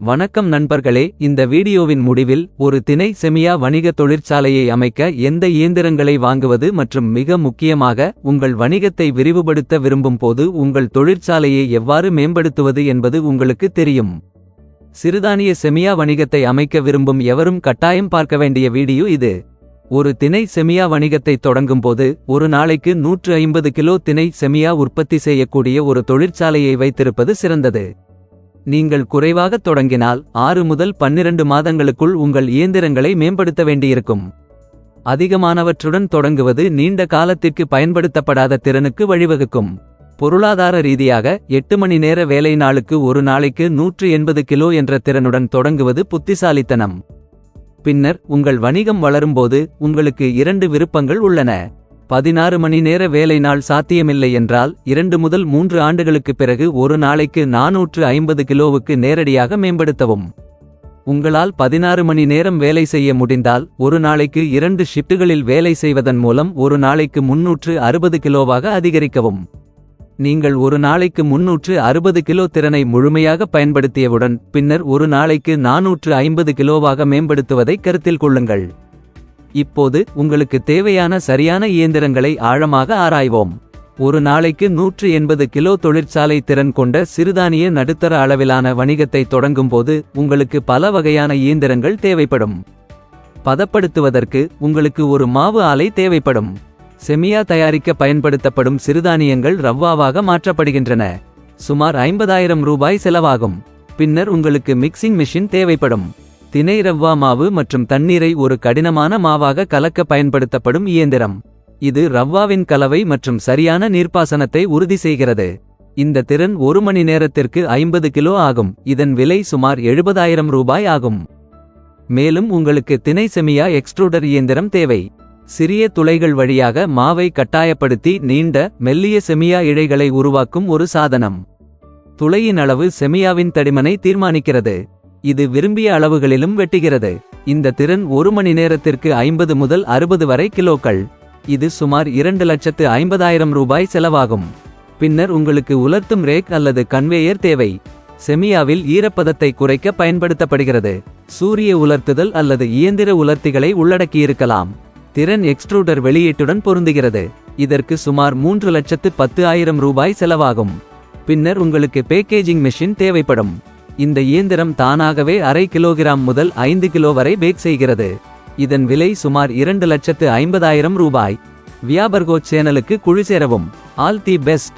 வணக்கம் நண்பர்களே, இந்த வீடியோவின் முடிவில் ஒரு திணை செமியா வணிக தொழிற்சாலையை அமைக்க எந்த இயந்திரங்களை வாங்குவது மற்றும் மிக முக்கியமாக உங்கள் வணிகத்தை விரிவுபடுத்த விரும்பும் போது உங்கள் தொழிற்சாலையை எவ்வாறு மேம்படுத்துவது என்பது உங்களுக்கு தெரியும். சிறுதானிய செமியா வணிகத்தை அமைக்க விரும்பும் எவரும் கட்டாயம் பார்க்க வேண்டிய வீடியோ இது. ஒரு திணை செமியா வணிகத்தை தொடங்கும்போது ஒரு நாளைக்கு 150 கிலோ திணை செமியா உற்பத்தி செய்யக்கூடிய ஒரு தொழிற்சாலையை வைத்திருப்பது சிறந்தது. நீங்கள் குறைவாக தொடங்கினால் 6 முதல் 12 மாதங்களுக்குள் உங்கள் இயந்திரங்களை மேம்படுத்த வேண்டியிருக்கும். அதிகமானவற்றுடன் தொடங்குவது நீண்ட காலத்திற்கு பயன்படுத்தப்படாத திறனுக்கு வழிவகுக்கும். பொருளாதார ரீதியாக 8 மணி நேர வேலை நாளுக்கு ஒரு நாளைக்கு 180 கிலோ என்ற திறனுடன் தொடங்குவது புத்திசாலித்தனம். பின்னர் உங்கள் வணிகம் வளரும்போது உங்களுக்கு 2 விருப்பங்கள் உள்ளன. 16 மணி நேர வேலை நாள் சாத்தியமில்லை என்றால் 2 முதல் 3 ஆண்டுகளுக்குப் பிறகு ஒரு நாளைக்கு 450 கிலோவுக்கு நேரடியாக மேம்படுத்தவும். உங்களால் 16 மணி நேரம் வேலை செய்ய முடிந்தால் ஒரு நாளைக்கு 2 ஷிப்டுகளில் வேலை செய்வதன் மூலம் ஒரு நாளைக்கு 360 கிலோவாக அதிகரிக்கவும். நீங்கள் ஒரு நாளைக்கு 360 கிலோ திறனை முழுமையாக பயன்படுத்தியவுடன் பின்னர் ஒரு நாளைக்கு 450 கிலோவாக மேம்படுத்துவதை கருத்தில் கொள்ளுங்கள். இப்போது உங்களுக்கு தேவையான சரியான இயந்திரங்களை ஆழமாக ஆராய்வோம். ஒரு நாளைக்கு 180 கிலோ தொழிற்சாலை திறன் கொண்ட சிறுதானிய நடுத்தர அளவிலான வணிகத்தை தொடங்கும்போது உங்களுக்கு பல வகையான இயந்திரங்கள் தேவைப்படும். பதப்படுத்துவதற்கு உங்களுக்கு ஒரு மாவு ஆலை தேவைப்படும். செமியா தயாரிக்க பயன்படுத்தப்படும் சிறுதானியங்கள் ரவ்வாவாக மாற்றப்படுகின்றன. சுமார் 50,000 ரூபாய் செலவாகும். பின்னர் உங்களுக்கு மிக்சிங் மெஷின் தேவைப்படும். திணை ரவ்வா மாவு மற்றும் தண்ணீரை ஒரு கடினமான மாவாக கலக்க பயன்படுத்தப்படும் இயந்திரம். இது ரவ்வாவின் கலவை மற்றும் சரியான நீர்ப்பாசனத்தை உறுதி செய்கிறது. இந்த திறன் ஒரு மணி நேரத்திற்கு 50 கிலோ ஆகும். இதன் விலை சுமார் 70,000 ரூபாய் ஆகும். மேலும் உங்களுக்கு திணை செமியா எக்ஸ்ட்ரூடர் இயந்திரம் தேவை. சிறிய துளைகள் வழியாக மாவை கட்டாயப்படுத்தி நீண்ட மெல்லிய செமியா இழைகளை உருவாக்கும் ஒரு சாதனம். துளையின் அளவு செமியாவின் தடிமனை தீர்மானிக்கிறது. இது விரும்பிய அளவுகளிலும் வெட்டுகிறது. இந்த திறன் ஒரு மணி நேரத்திற்கு 50 முதல் 60 வரை கிலோக்கள். இது சுமார் 2,50,000 ரூபாய் செலவாகும். பின்னர் உங்களுக்கு உலர்த்தும் ரேக் அல்லது கன்வேயர் தேவை. செமியாவில் ஈரப்பதத்தை குறைக்க பயன்படுத்தப்படுகிறது. சூரிய உலர்த்துதல் அல்லது இயந்திர உலர்த்திகளை உள்ளடக்கியிருக்கலாம். திறன் எக்ஸ்ட்ரூடர் வெளியீட்டுடன் பொருந்துகிறது. இதற்கு சுமார் 3,10,000 ரூபாய் செலவாகும். பின்னர் உங்களுக்கு பேக்கேஜிங் மெஷின் தேவைப்படும். இந்த இயந்திரம் தானாகவே அரை கிலோகிராம் முதல் 5 கிலோ வரை பேக் செய்கிறது. இதன் விலை சுமார் 2,50,000 ரூபாய். வியாபர்கோ சேனலுக்கு குழு சேரவும். All the best.